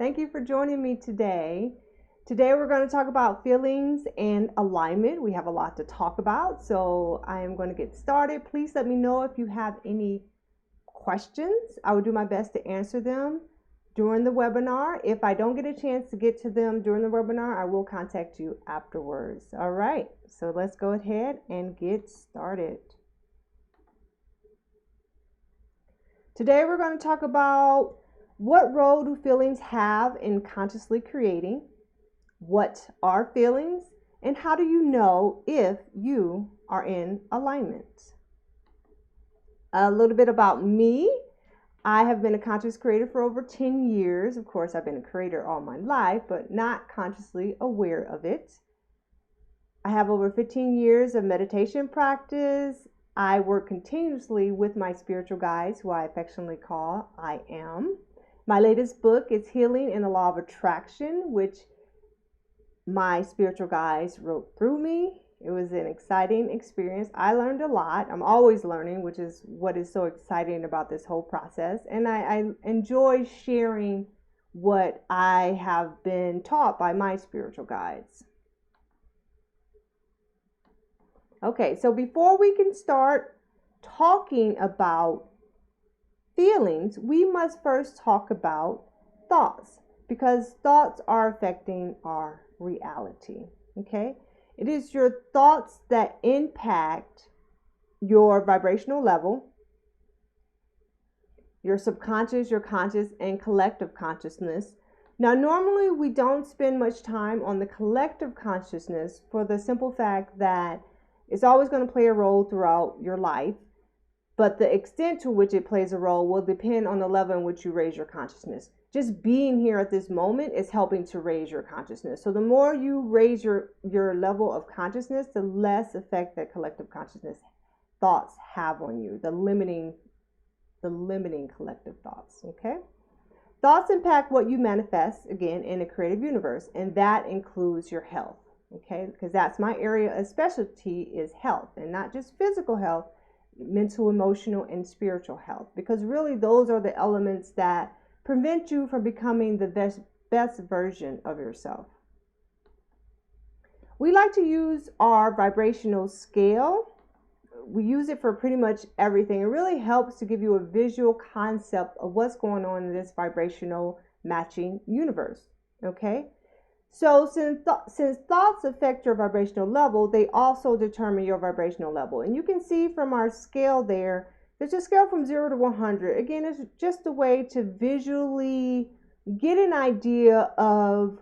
Thank you for joining me today. Today we're going to talk about feelings and alignment. We have a lot to talk about, so I am going to get started. Please let me know if you have any questions. I will do my best to answer them during the webinar. If I don't get a chance to get to them during the webinar, I will contact you afterwards. All right, so let's go ahead and get started. Today we're going to talk about what role do feelings have in consciously creating, what are feelings, and how do you know if you are in alignment. A little bit about me. I have been a conscious creator for over 10 years. Of course, I've been a creator all my life, but not consciously aware of it. I have over 15 years of meditation practice. I work continuously with my spiritual guides, who I affectionately call I Am. My latest book is Healing in the Law of Attraction, which my spiritual guides wrote through me. It was an exciting experience. I learned a lot. I'm always learning, which is what is so exciting about this whole process. And I enjoy sharing what I have been taught by my spiritual guides. Okay, so before we can start talking about feelings, we must first talk about thoughts, because thoughts are affecting our reality. Okay, it is your thoughts that impact your vibrational level, your subconscious, your conscious, and collective consciousness. Now, normally we don't spend much time on the collective consciousness for the simple fact that it's always going to play a role throughout your life. But the extent to which it plays a role will depend on the level in which you raise your consciousness. Just being here at this moment is helping to raise your consciousness. So the more you raise your level of consciousness, the less effect that collective consciousness thoughts have on you, the limiting collective thoughts, okay? Thoughts impact what you manifest, again, in a creative universe, and that includes your health, okay? Because that's my area of specialty, is health, and not just physical health, mental, emotional, and spiritual health, because really those are the elements that prevent you from becoming the best version of yourself. We like to use our vibrational scale. We use it for pretty much everything. It really helps to give you a visual concept of what's going on in this vibrational matching universe, okay? So since thoughts affect your vibrational level, they also determine your vibrational level. And you can see from our scale there's a scale from 0 to 100. Again, it's just a way to visually get an idea of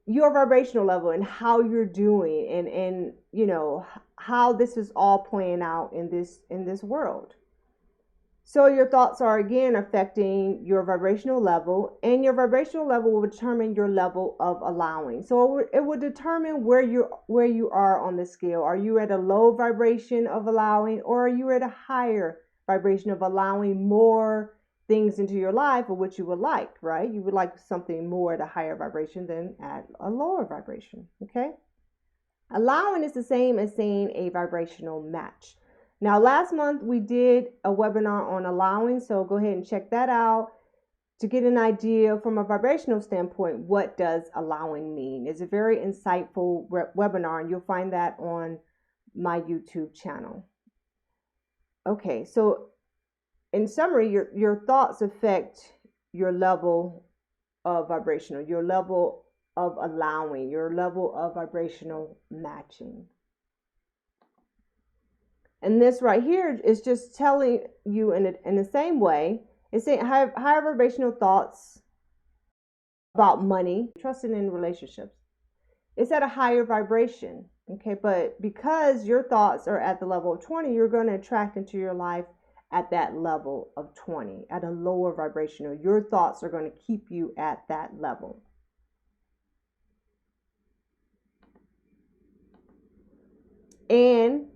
your vibrational level and how you're doing, and you know how this is all playing out in this world. So your thoughts are, again, affecting your vibrational level, and your vibrational level will determine your level of allowing. So it will determine where you are on the scale. Are you at a low vibration of allowing, or are you at a higher vibration of allowing more things into your life, or what you would like, right? You would like something more at a higher vibration than at a lower vibration, okay? Allowing is the same as saying a vibrational match. Now, last month we did a webinar on allowing, so go ahead and check that out to get an idea from a vibrational standpoint, what does allowing mean? It's a very insightful webinar, and you'll find that on my YouTube channel. Okay, so in summary, your thoughts affect your level of vibrational, your level of allowing, your level of vibrational matching. And this right here is just telling you in the same way. It's saying higher vibrational thoughts about money, trusting in relationships. It's at a higher vibration, okay? But because your thoughts are at the level of 20, you're going to attract into your life at that level of 20, at a lower vibrational. Your thoughts are going to keep you at that level. And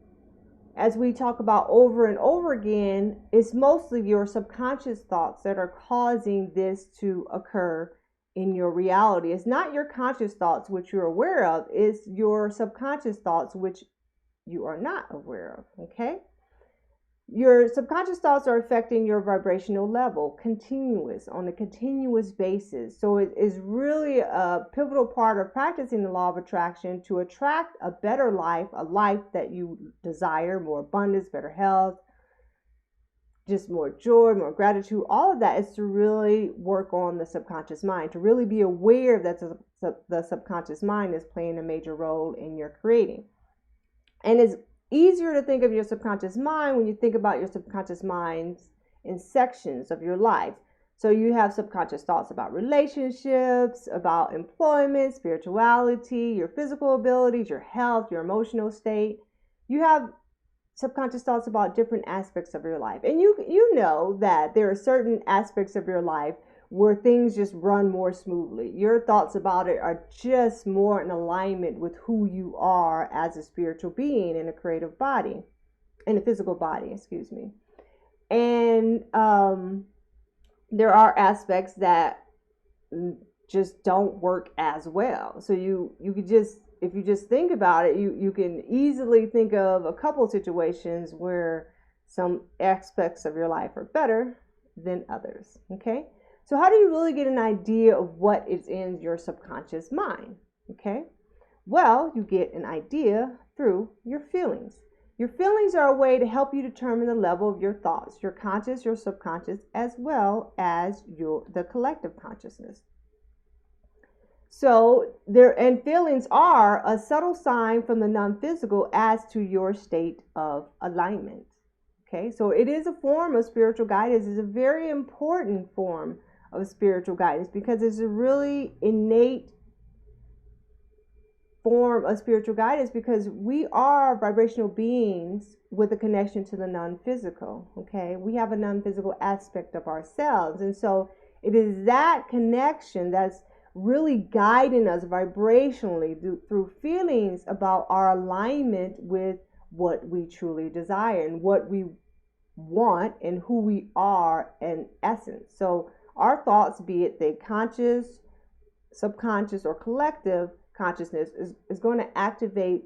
as we talk about over and over again, it's mostly your subconscious thoughts that are causing this to occur in your reality. It's not your conscious thoughts, which you're aware of. It's your subconscious thoughts, which you are not aware of, okay? Your subconscious thoughts are affecting your vibrational level on a continuous basis. So it is really a pivotal part of practicing the law of attraction to attract a better life, a life that you desire, more abundance, better health, just more joy, more gratitude. All of that is to really work on the subconscious mind, to really be aware that the subconscious mind is playing a major role in your creating. And it's easier to think of your subconscious mind when you think about your subconscious minds in sections of your life. So you have subconscious thoughts about relationships, about employment, spirituality, your physical abilities, your health, your emotional state. You have subconscious thoughts about different aspects of your life. And you know that there are certain aspects of your life where things just run more smoothly. Your thoughts about it are just more in alignment with who you are as a spiritual being in a creative body, in a physical body, excuse me. And there are aspects that just don't work as well. So you could just, if you just think about it, you can easily think of a couple of situations where some aspects of your life are better than others. Okay. So how do you really get an idea of what is in your subconscious mind? Okay. Well, you get an idea through your feelings. Your feelings are a way to help you determine the level of your thoughts, your conscious, your subconscious, as well as the collective consciousness. So feelings are a subtle sign from the non-physical as to your state of alignment. Okay, so it is a form of spiritual guidance. It's a very important form of spiritual guidance because it's a really innate form of spiritual guidance because we are vibrational beings with a connection to the non-physical. Okay, we have a non-physical aspect of ourselves, and so it is that connection that's really guiding us vibrationally through feelings about our alignment with what we truly desire and what we want and who we are in essence. So our thoughts, be it the conscious, subconscious, or collective consciousness, is going to activate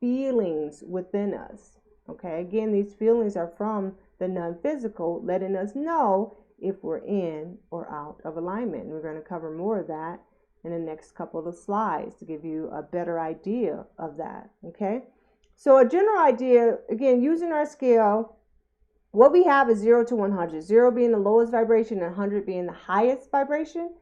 feelings within us. Okay, again, these feelings are from the non-physical, letting us know if we're in or out of alignment. And we're going to cover more of that in the next couple of slides to give you a better idea of that. Okay, so a general idea, again, using our scale, what we have is 0 to 100, 0 being the lowest vibration and 100 being the highest vibration,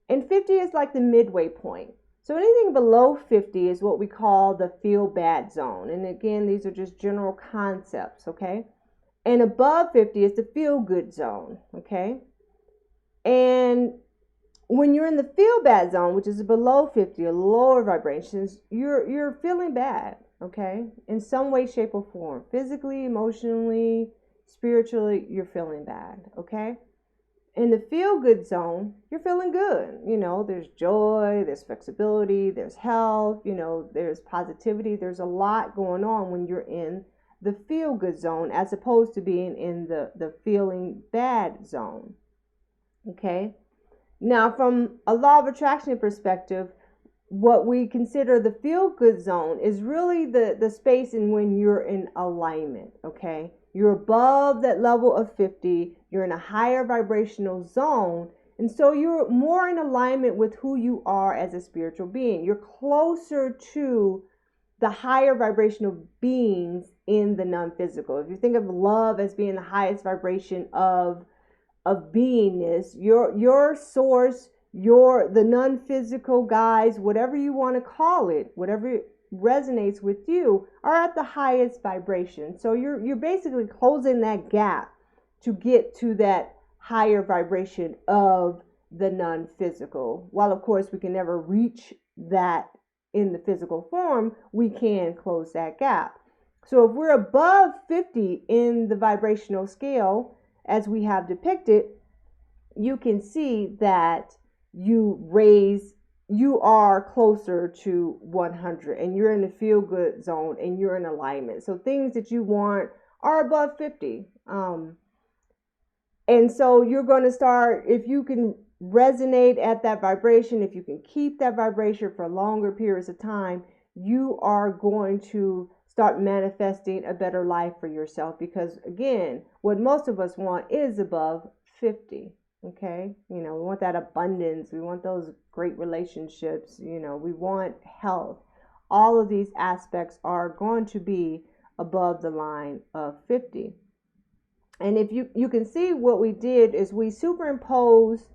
and 50 is like the midway point. So anything below 50 is what we call the feel bad zone. And again, these are just general concepts, okay? And above 50 is the feel good zone, okay? And when you're in the feel bad zone, which is below 50 or lower vibrations, you're feeling bad, okay? In some way, shape, or form. Physically, emotionally, spiritually, you're feeling bad, okay? In the feel good zone, you're feeling good. You know, there's joy, there's flexibility, there's health, you know, there's positivity. There's a lot going on when you're in the feel good zone as opposed to being in the feeling bad zone. Okay. Now, from a law of attraction perspective, what we consider the feel good zone is really the space in when you're in alignment. Okay. You're above that level of 50. You're in a higher vibrational zone. And so you're more in alignment with who you are as a spiritual being. You're closer to the higher vibrational beings in the non-physical. If you think of love as being the highest vibration of beingness, your source, the non-physical guys, whatever you want to call it, whatever resonates with you, are at the highest vibration. So you're basically closing that gap to get to that higher vibration of the non-physical. While of course we can never reach that in the physical form, we can close that gap. So if we're above 50 in the vibrational scale, as we have depicted, you can see that you are closer to 100 and you're in the feel good zone and you're in alignment. So things that you want are above 50. And so you're going to start, if you can resonate at that vibration, if you can keep that vibration for longer periods of time, you are going to start manifesting a better life for yourself, because again, what most of us want is above 50. Okay, we want that abundance, we want those great relationships, we want health. All of these aspects are going to be above the line of 50. And if you can see, what we did is we superimposed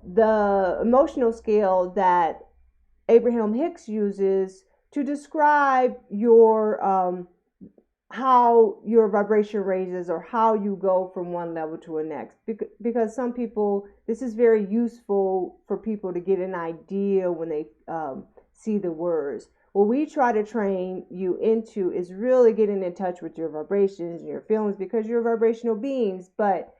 the emotional scale that Abraham Hicks uses to describe how your vibration raises, or how you go from one level to the next. Because some people, this is very useful for people to get an idea when they see the words. What we try to train you into is really getting in touch with your vibrations and your feelings, because you're vibrational beings. But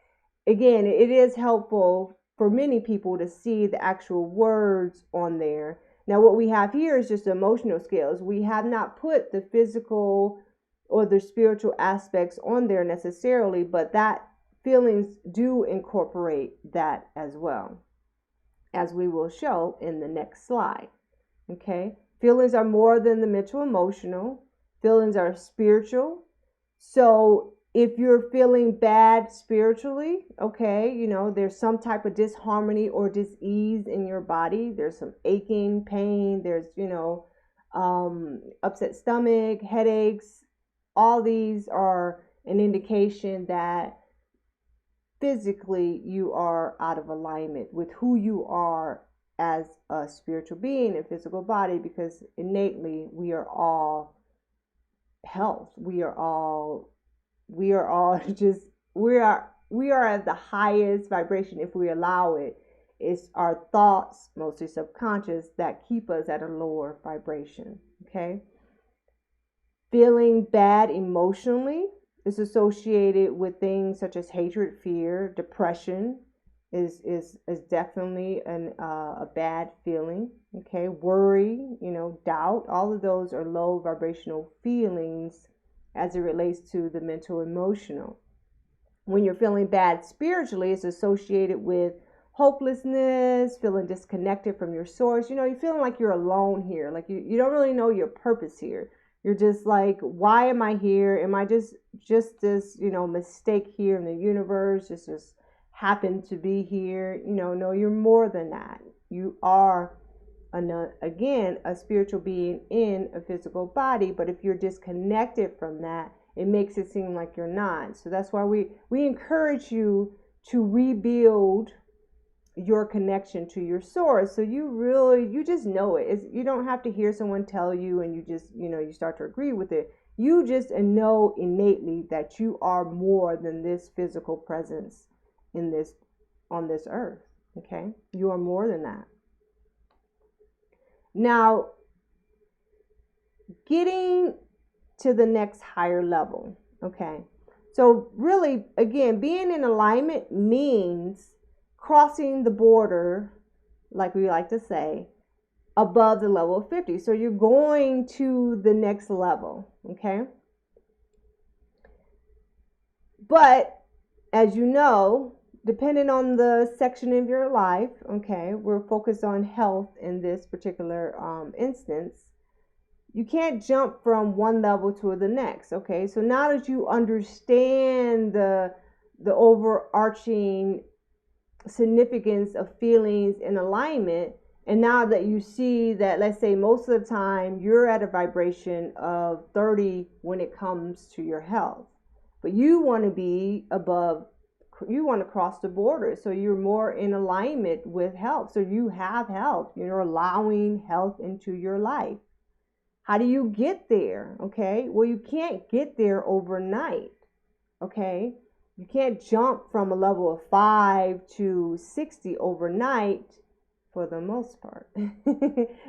again, it is helpful for many people to see the actual words on there. Now, what we have here is just emotional scales. We have not put the physical or the spiritual aspects on there necessarily, but that feelings do incorporate that as well, as we will show in the next slide. Okay, feelings are more than the mental emotional. Feelings are spiritual. So if you're feeling bad spiritually, okay, there's some type of disharmony or dis-ease in your body. There's some aching, pain. There's, upset stomach, headaches. All these are an indication that physically you are out of alignment with who you are as a spiritual being and physical body, because innately we are all health. We are all just, we are at the highest vibration if we allow it. It's our thoughts, mostly subconscious, that keep us at a lower vibration. Okay, feeling bad emotionally is associated with things such as hatred, fear, depression is definitely a bad feeling. Okay, worry, doubt, all of those are low vibrational feelings as it relates to the mental emotional. When you're feeling bad spiritually, it's associated with hopelessness, feeling disconnected from your source. You're feeling like you're alone here, like you don't really know your purpose here. You're just like, why am I here? Am I just this, mistake here in the universe? Just happen to be here? No, you're more than that. You are, again, a spiritual being in a physical body. But if you're disconnected from that, it makes it seem like you're not. So that's why we encourage you to rebuild your connection to your source. So you just know it. You don't have to hear someone tell you and you just, you start to agree with it. You just know innately that you are more than this physical presence on this earth. Okay? You are more than that. Now, getting to the next higher level. Okay? So really, again, being in alignment means crossing the border, like we like to say, above the level of 50. So you're going to the next level, okay? But as you know, depending on the section of your life, okay, we're focused on health in this particular instance. You can't jump from one level to the next, okay? So now that you understand the overarching significance of feelings in alignment, and now that you see that, let's say most of the time you're at a vibration of 30 when it comes to your health, but you want to be above, you want to cross the border, so you're more in alignment with health. So you have health, you're allowing health into your life. How do you get there? Okay, well, you can't get there overnight. Okay, you can't jump from a level of 5 to 60 overnight for the most part.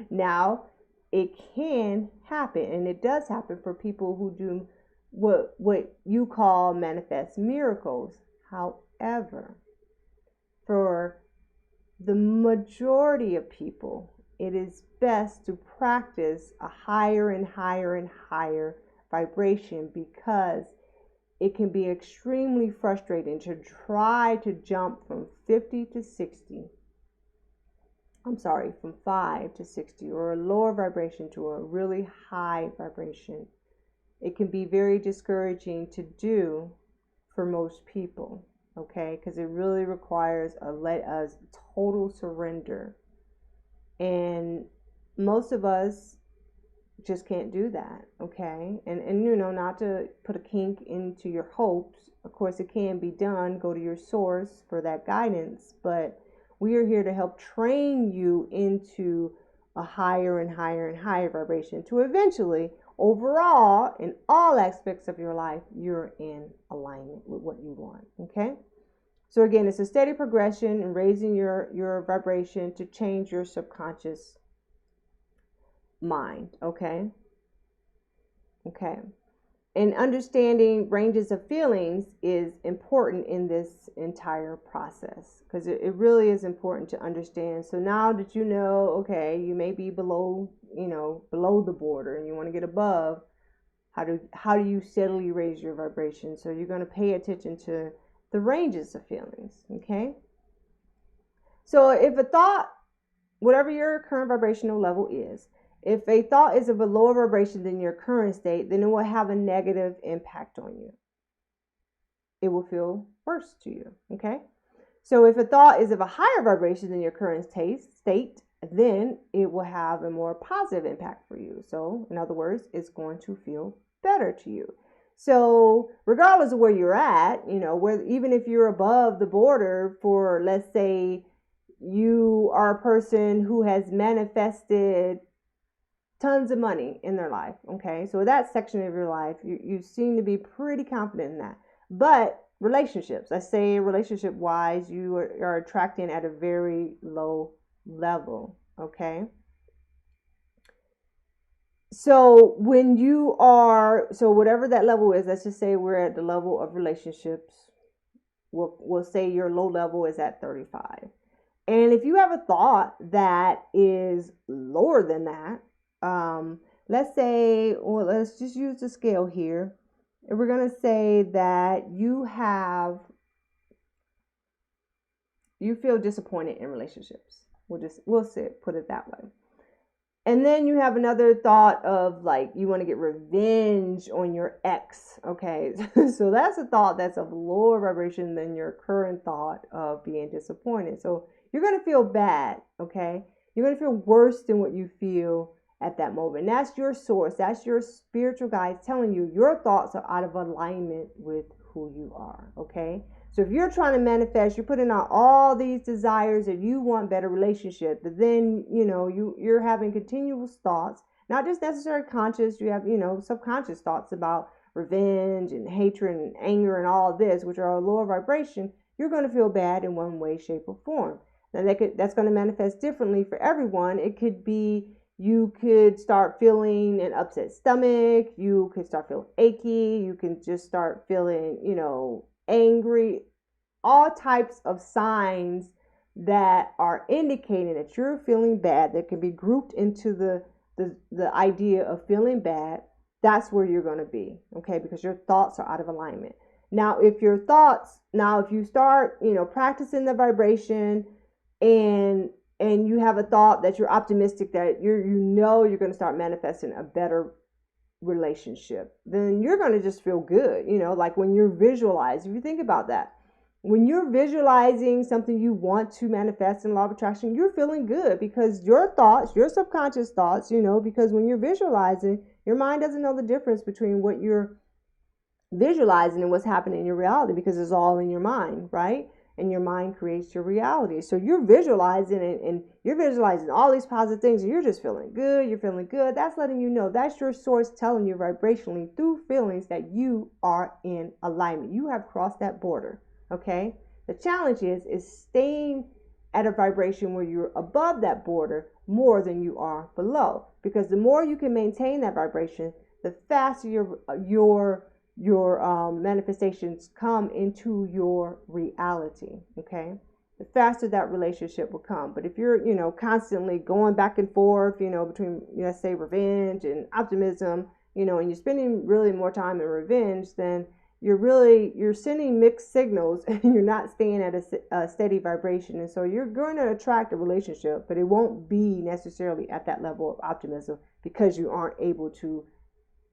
Now, it can happen, and it does happen for people who do what you call manifest miracles. However, for the majority of people, it is best to practice a higher and higher and higher vibration, because it can be extremely frustrating to try to jump from 50 to 60. From 5 to 60, or a lower vibration to a really high vibration. it can be very discouraging to do for most people, okay? Because it really requires a total surrender. And most of us just can't do that, okay? And you know, not to put a kink into your hopes, of course it can be done. Go to your source for that guidance, but we are here to help train you into a higher and higher and higher vibration to eventually, overall, in all aspects of your life, you're in alignment with what you want, okay? So again, it's a steady progression in raising your vibration to change your subconscious mind, okay? Okay. And understanding ranges of feelings is important in this entire process, because it really is important to understand. So now that you know, okay, you may be below, below the border and you want to get above, how do you steadily raise your vibration? So you're going to pay attention to the ranges of feelings, okay? So if a thought, whatever your current vibrational level is, if a thought is of a lower vibration than your current state, then it will have a negative impact on you. It will feel worse to you, okay? So if a thought is of a higher vibration than your current state, then it will have a more positive impact for you. So in other words, it's going to feel better to you. So regardless of where you're at, even if you're above the border for, let's say, you are a person who has manifested tons of money in their life, okay? So that section of your life, you seem to be pretty confident in that. But relationships, I say relationship wise, you are attracting at a very low level, okay? So whatever that level is, let's just say we're at the level of relationships. We'll say your low level is at 35. And if you have a thought that is lower than that, let's say, well, let's just use the scale here. And we're going to say that you feel disappointed in relationships. We'll put it that way. And then you have another thought of like, you want to get revenge on your ex. Okay. So that's a thought that's of lower vibration than your current thought of being disappointed. So you're going to feel bad. Okay. You're going to feel worse than what you feel at that moment. And that's your source. That's your spiritual guides telling you your thoughts are out of alignment with who you are. Okay. So if you're trying to manifest, you're putting out all these desires that you want better relationship, but then, you're having continuous thoughts, not just necessarily conscious, you have, subconscious thoughts about revenge and hatred and anger and all of this, which are a lower vibration. You're going to feel bad in one way, shape, or form. Now that's going to manifest differently for everyone. It could be, you could start feeling an upset stomach. You could start feeling achy. You can just start feeling, angry, all types of signs that are indicating that you're feeling bad, that can be grouped into the idea of feeling bad. That's where you're going to be, okay? Because your thoughts are out of alignment. Now, if you start, practicing the vibration and you have a thought that you're optimistic that you're going to start manifesting a better relationship, then you're going to just feel good. Like when you're visualizing, if you think about that, when you're visualizing something you want to manifest in law of attraction, you're feeling good because your thoughts, your subconscious thoughts, because when you're visualizing, your mind doesn't know the difference between what you're visualizing and what's happening in your reality, because it's all in your mind, right? And your mind creates your reality. So you're visualizing and you're visualizing all these positive things and you're just feeling good. You're feeling good. That's letting you know, that's your source telling you vibrationally through feelings that you are in alignment. You have crossed that border. Okay. The challenge is staying at a vibration where you're above that border more than you are below, because the more you can maintain that vibration, the faster your manifestations come into your reality. Okay. The faster that relationship will come. But if you're, constantly going back and forth, between, let's say, revenge and optimism, and you're spending really more time in revenge, then you're sending mixed signals and you're not staying at a steady vibration. And so you're going to attract a relationship, but it won't be necessarily at that level of optimism because you aren't able to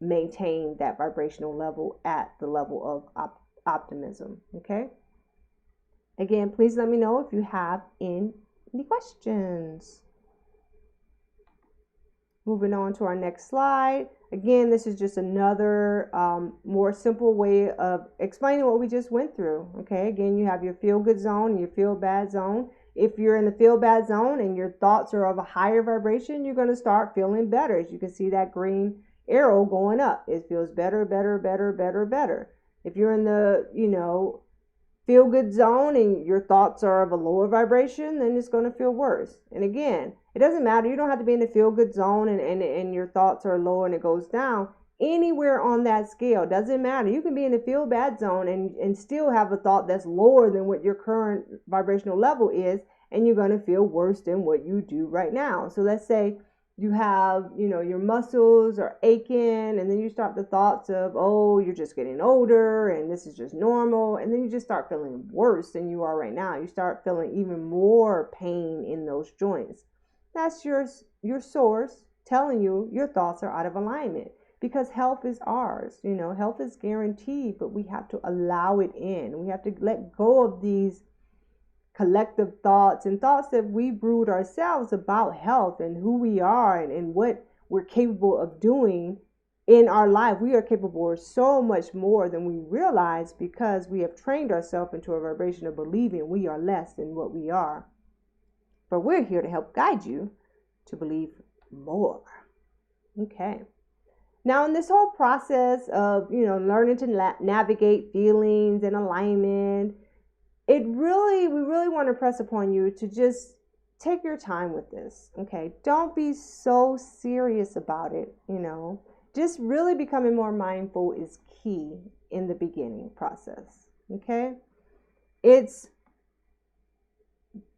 maintain that vibrational level at the level of optimism. Okay. Again, please let me know if you have any questions. Moving on to our next slide. Again, this is just another more simple way of explaining what we just went through. Okay, again, you have your feel good zone and your feel bad zone. If you're in the feel bad zone and your thoughts are of a higher vibration, you're going to start feeling better. As you can see that green arrow going up, it feels better, better, better, better, better. If you're in the, feel good zone and your thoughts are of a lower vibration, then it's going to feel worse. And again, it doesn't matter. You don't have to be in the feel good zone and your thoughts are low and it goes down. Anywhere on that scale doesn't matter. You can be in the feel bad zone and still have a thought that's lower than what your current vibrational level is, and you're going to feel worse than what you do right now. So let's say you have, your muscles are aching, and then you start the thoughts of, oh, you're just getting older and this is just normal. And then you just start feeling worse than you are right now. You start feeling even more pain in those joints. That's your source telling you your thoughts are out of alignment, because health is ours. Health is guaranteed, but we have to allow it in. We have to let go of these collective thoughts and thoughts that we brewed ourselves about health and who we are and what we're capable of doing in our life. We are capable of so much more than we realize, because we have trained ourselves into a vibration of believing we are less than what we are. But we're here to help guide you to believe more. Okay. Now, in this whole process of, learning to navigate feelings and alignment, we really want to press upon you to just take your time with this. Okay. Don't be so serious about it. Just really becoming more mindful is key in the beginning process. Okay. It's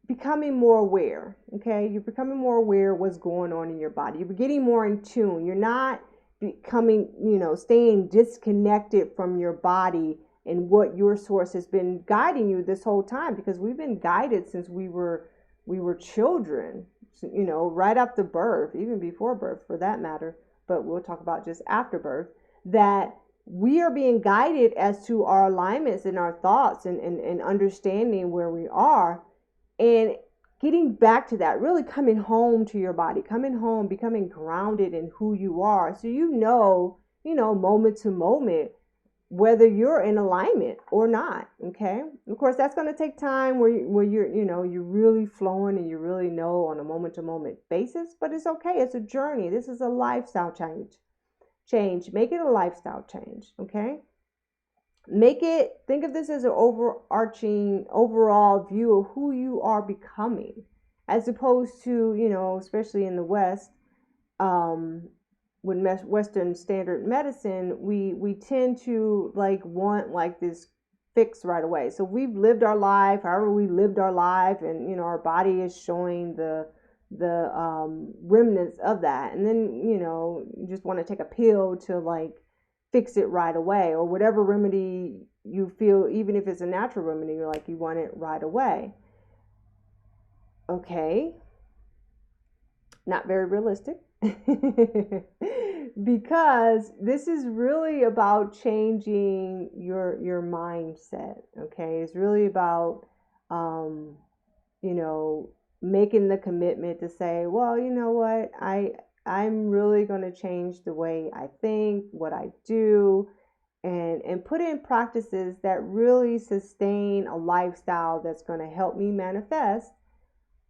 becoming more aware. Okay. You're becoming more aware of what's going on in your body. You're getting more in tune. You're not becoming, staying disconnected from your body and what your source has been guiding you this whole time, because we've been guided since we were children, right after birth, even before birth for that matter, but we'll talk about just after birth, that we are being guided as to our alignments and our thoughts and understanding where we are, and getting back to that, really coming home to your body, coming home, becoming grounded in who you are. So moment to moment, whether you're in alignment or not. Okay. Of course, that's going to take time where you're really flowing and you really know on a moment to moment basis, but it's okay. It's a journey. This is a lifestyle change. Make it a lifestyle change. Okay. Think of this as an overarching overall view of who you are becoming, as opposed to, especially in the West, with Western standard medicine, we tend to want this fix right away. So we've lived our life, however we lived our life, and our body is showing the remnants of that, and then you just want to take a pill to fix it right away, or whatever remedy you feel, even if it's a natural remedy, you want it right away. Okay, not very realistic. Because this is really about changing your mindset. Okay, it's really about making the commitment to say, well, you know what, I'm really going to change the way I think, what I do, and put in practices that really sustain a lifestyle that's going to help me manifest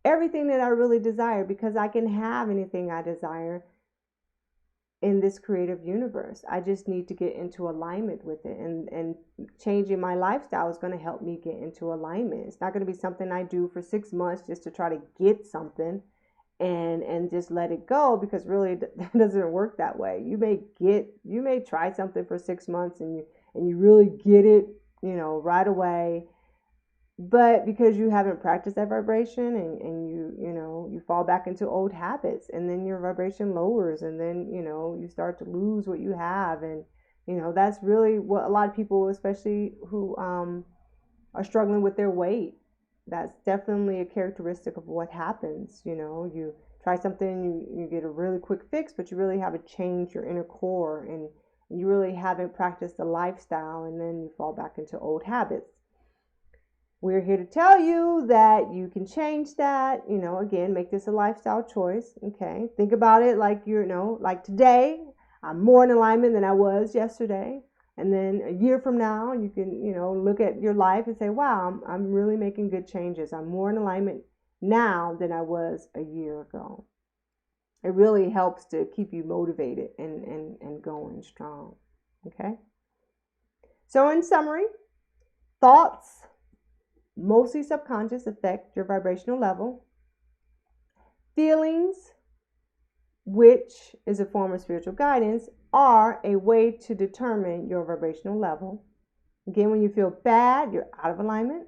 everything that I really desire, because I can have anything I desire in this creative universe. I just need to get into alignment with it, and changing my lifestyle is going to help me get into alignment. It's not going to be something I do for 6 months just to try to get something and just let it go, because really that doesn't work that way. You may try something for 6 months and you really get it, right away. But because you haven't practiced that vibration and you fall back into old habits, and then your vibration lowers, and then, you start to lose what you have. And, that's really what a lot of people, especially who are struggling with their weight, that's definitely a characteristic of what happens. You try something, you get a really quick fix, but you really haven't changed your inner core and You really haven't practiced the lifestyle, and then you fall back into old habits. We're here to tell you that you can change that. Again, make this a lifestyle choice. Okay. Think about it like like today, I'm more in alignment than I was yesterday. And then a year from now, you can, look at your life and say, wow, I'm really making good changes. I'm more in alignment now than I was a year ago. It really helps to keep you motivated and going strong. Okay. So in summary, thoughts, mostly subconscious, affect your vibrational level. Feelings, which is a form of spiritual guidance, are a way to determine your vibrational level. Again, when you feel bad, you're out of alignment.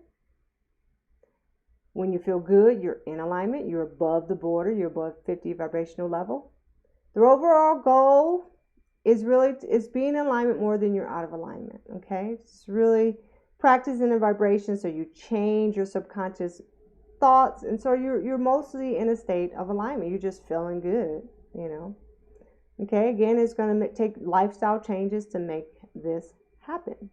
When you feel good, you're in alignment. You're above the border. You're above 50 vibrational level. The overall goal is being in alignment more than you're out of alignment. Okay, it's really practicing the vibration so you change your subconscious thoughts, and so you're mostly in a state of alignment. You're just feeling good. Okay, again, it's going to take lifestyle changes to make this happen.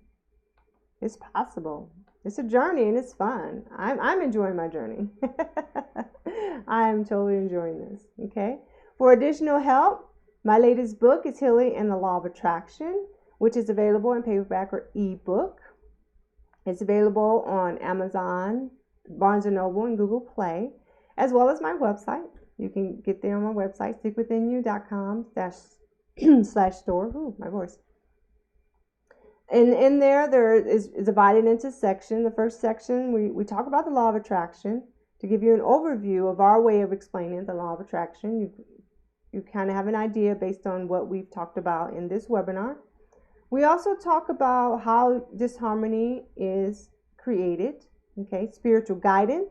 It's possible. It's a journey and it's fun. I'm enjoying my journey. I'm totally enjoying this. Okay. For additional help, my latest book is Healing and the Law of Attraction, which is available in paperback or ebook. It's available on Amazon, Barnes & Noble, and Google Play, as well as my website. You can get there on my website, seekwithinyou.com/store. Ooh, my voice. And in there is divided into sections. The first section, we talk about the law of attraction to give you an overview of our way of explaining the law of attraction. You kind of have an idea based on what we've talked about in this webinar. We also talk about how disharmony is created. Okay, spiritual guidance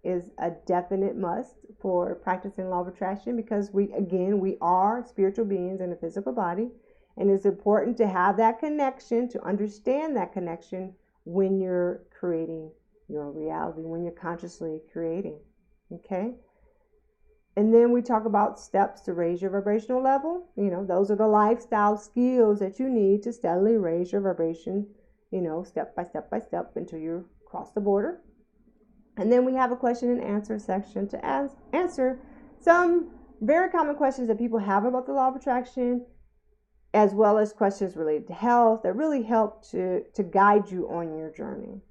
is a definite must for practicing law of attraction, because we are spiritual beings in a physical body. And it's important to have that connection, to understand that connection when you're creating your reality, when you're consciously creating. Okay? And then we talk about steps to raise your vibrational level. Those are the lifestyle skills that you need to steadily raise your vibration, step by step by step until you cross the border. And then we have a question and answer section to answer some very common questions that people have about the law of attraction, as well as questions related to health that really help to guide you on your journey.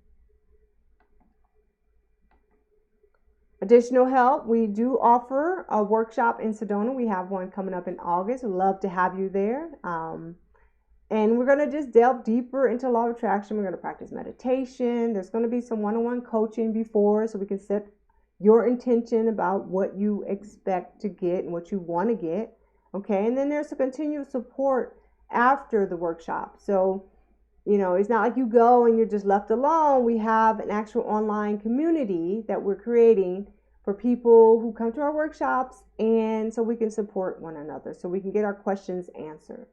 Additional help, we do offer a workshop in Sedona. We have one coming up in August. We'd love to have you there. And we're going to just delve deeper into law of attraction. We're going to practice meditation. There's going to be some one-on-one coaching before, so we can set your intention about what you expect to get and what you want to get. Okay, and then there's a continued support after the workshop. So, it's not like you go and you're just left alone. We have an actual online community that we're creating for people who come to our workshops, and so we can support one another, so we can get our questions answered.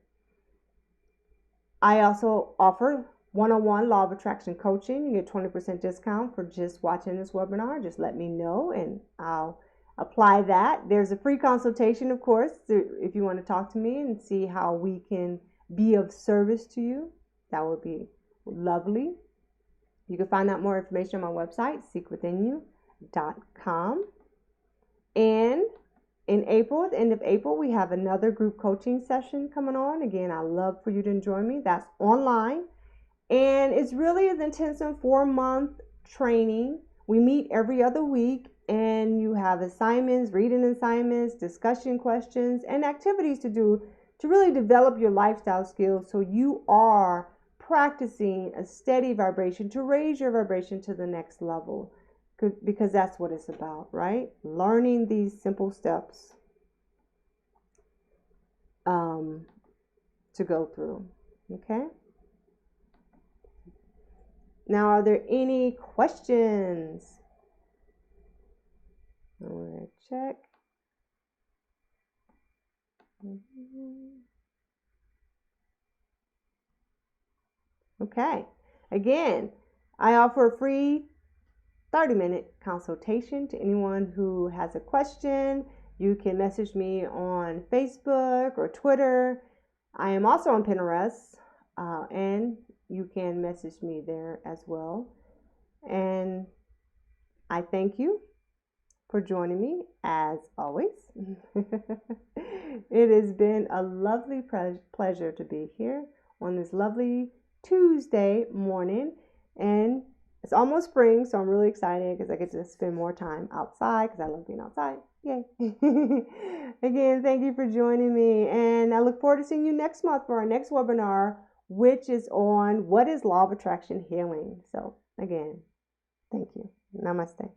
I also offer one-on-one law of attraction coaching. You get 20% discount for just watching this webinar. Just let me know and I'll apply that. There's a free consultation, of course, if you want to talk to me and see how we can be of service to you. That would be lovely. You can find out more information on my website, seekwithinyou.com. And in April, at the end of April, we have another group coaching session coming on. Again, I'd love for you to join me. That's online. And it's really an intensive 4-month training. We meet every other week, and you have assignments, reading assignments, discussion questions, and activities to do to really develop your lifestyle skills, so you are practicing a steady vibration to raise your vibration to the next level, because that's what it's about, right? Learning these simple steps to go through. Okay. Now, are there any questions? I'm going to check. Okay. Again, I offer a free 30-minute consultation to anyone who has a question. You can message me on Facebook or Twitter. I am also on Pinterest, and you can message me there as well. And I thank you for joining me as always. It has been a lovely pleasure to be here on this lovely Tuesday morning, and it's almost spring, so I'm really excited because I get to spend more time outside because I love being outside. Yay. Again, thank you for joining me, and I look forward to seeing you next month for our next webinar, which is on what is law of attraction healing. So again, thank you. Namaste.